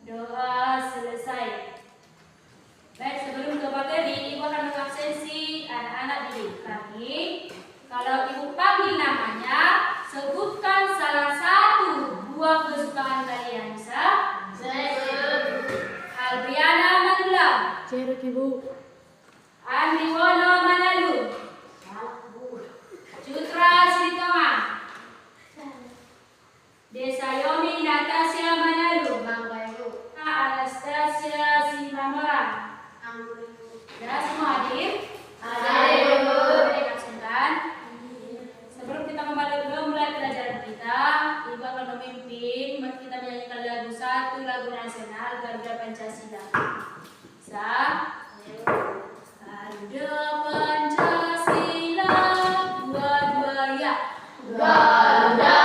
Doa selesai. Baik, sebelum ke materi, Ibu akan mengabsensi anak-anak dulu. Kami, kalau Ibu panggil namanya, sebutkan salah satu buah kesukaan kalian. Bisa? Albriana Manulang. Ceruk Ibu. Andri Wono Manalu. Cutra Sitoma. Desayomi Natasha Manalu. Anastasia Simamora. Sudah semua hadir? Hadir. Absenkan. Sebelum kita memulai pelajaran kita, Ibu akan memimpin kita menyanyikan lagu satu lagu nasional Garuda Pancasila. Bisa? Garuda Pancasila, dua-dua ya. Garuda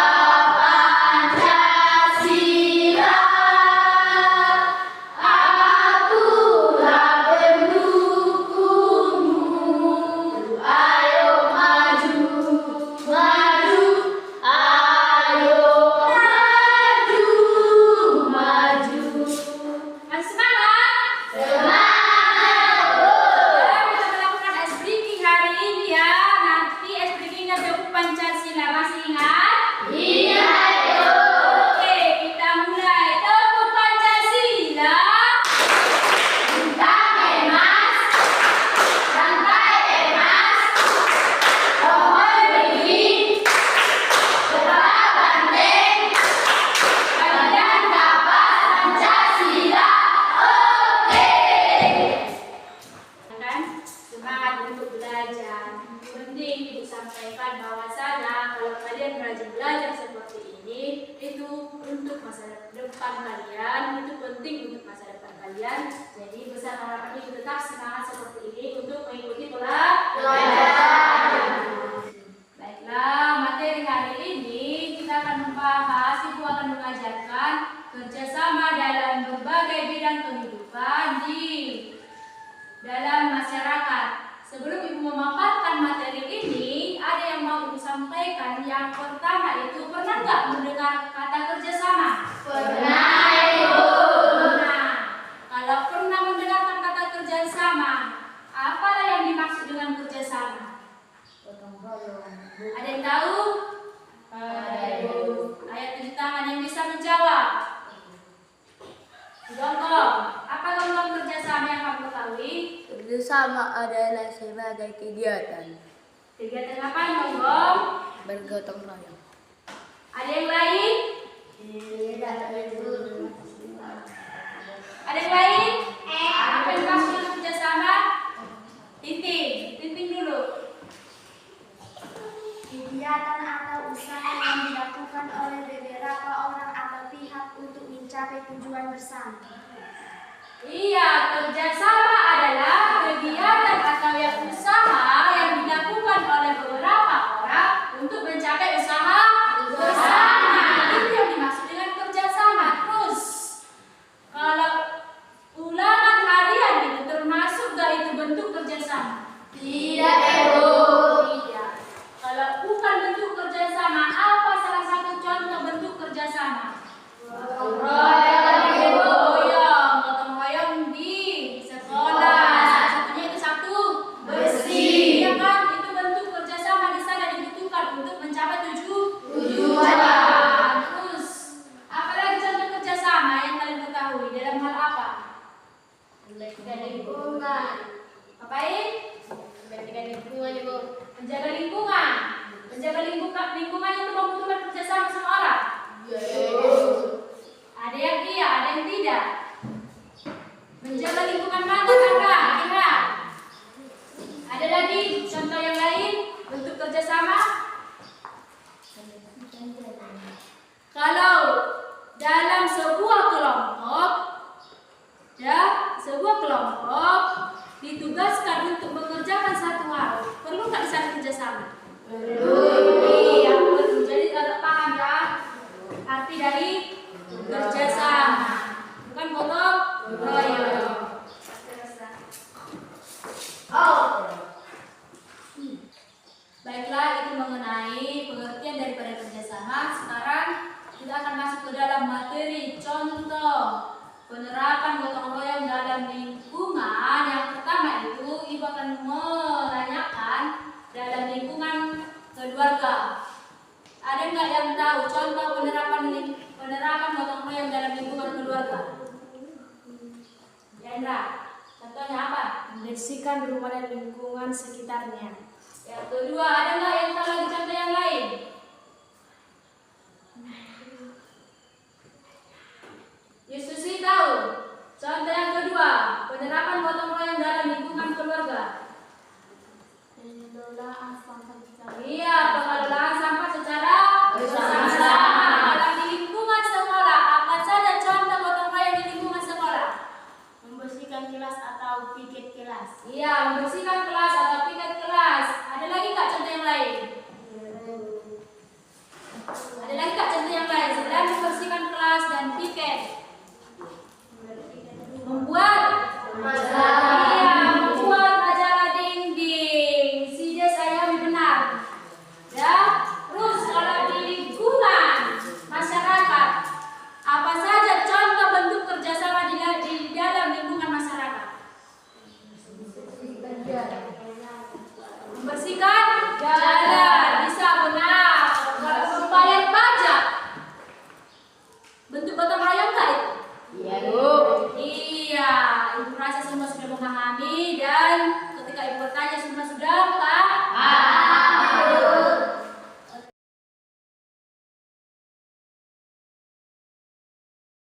sampaikan bahwasanya kalau kalian rajin belajar seperti ini, itu untuk masa depan kalian, itu penting untuk masa depan kalian. Jadi besar harapan Ibu tetap semangat seperti ini untuk mengikuti pelajaran. Baiklah, materi hari ini kita akan membahas, Ibu akan mengajarkan kerjasama dalam berbagai bidang kehidupan di dalam masyarakat. Sebelum Ibu memaparkan materi ini, ada yang mau Ibu sampaikan. Yang pertama itu, pernah nggak mendengar kata kerjasama? Pernah, Ibu. Nah, kalau pernah mendengarkan kata kerjasama, apalah yang dimaksud dengan kerjasama? Ada yang tahu? Ayo tunjuk tangan yang bisa menjawab. Jongkok, apa lambang kerjasama yang kamu ketahui? Kerjasama adalah sebagai kegiatan. Kegiatan apa yang Gonggong? Bergotong royong. Ada yang lain? Ada yang lain? Apa yang dimaksud dengan kerjasama? Tinting dulu. Kegiatan atau usaha yang dilakukan oleh beberapa orang atau pihak untuk mencapai tujuan bersama. Iya, kerjasama adalah kegiatan atau usaha yang dilakukan oleh beberapa orang untuk mencapai usaha bersama. Itu yang dimaksud dengan kerjasama. Terus, kalau ulangan harian itu termasuk gak itu bentuk kerjasama? Tidak, Ibu. Tidak. Kalau bukan bentuk kerjasama, apa salah satu contoh bentuk kerjasama? Gotong royong di sekolah. Salah satunya itu satu bersih. Ya kan? Itu bentuk kerjasama di sana dibutuhkan untuk mencapai tujuan. Terus, apa lagi contoh kerjasama yang kalian ketahui dalam hal apa? Menjaga lingkungan. Ngapain? Menjaga lingkungan, Ibu. Menjaga lingkungan. Menjaga lingkungan itu membutuhkan kerjasama semua orang. Ada yang iya, ada yang tidak. Menjaga lingkungan mana kakak? Kira. Ada lagi contoh yang lain bentuk kerjasama? kerjasama? Belum. Iya, belum. Jadi agak paham ya arti dari kerjasama. Bukan gotong royong. Baiklah, itu mengenai pengertian daripada kerjasama. Sekarang kita akan masuk ke dalam materi contoh penerapan gotong royong dalam lingkungan. Yang pertama itu Ibu akan menanyakan dalam lingkungan keluarga. Ada nggak yang tahu contoh penerapan gotong royong dalam lingkungan keluarga? Yandra, contohnya apa? Membersihkan rumah dan lingkungan sekitarnya. Yang kedua, ada nggak yang tahu lagi contoh yang lain? Yususi tahu. Contoh yang kedua, penerapan gotong royong dalam lingkungan keluarga. Pengelolaan sampah secara Iya, pengelolaan sampah secara bersama-sama. Dalam di lingkungan sekolah, apa saja contoh gotong royong di lingkungan sekolah? membersihkan kelas atau piket kelas. Iya, membersihkan kelas atau piket kelas. Ada lagi nggak contoh yang lain? Ada lagi nggak contoh yang lain selain membersihkan kelas dan piket? Membuat membuat majalah dinding. Si saya benar. Ya, terus kalau di lingkungan masyarakat, apa saja contoh bentuk kerjasama di dalam lingkungan masyarakat? Membersihkan jalan, bisa benar. Kalau membayar pajak, bentuk gotong royong nggak itu? Iya, Bu. Iya, Ibu rasa semua sudah memahami dan ketika Ibu bertanya semua sudah paham.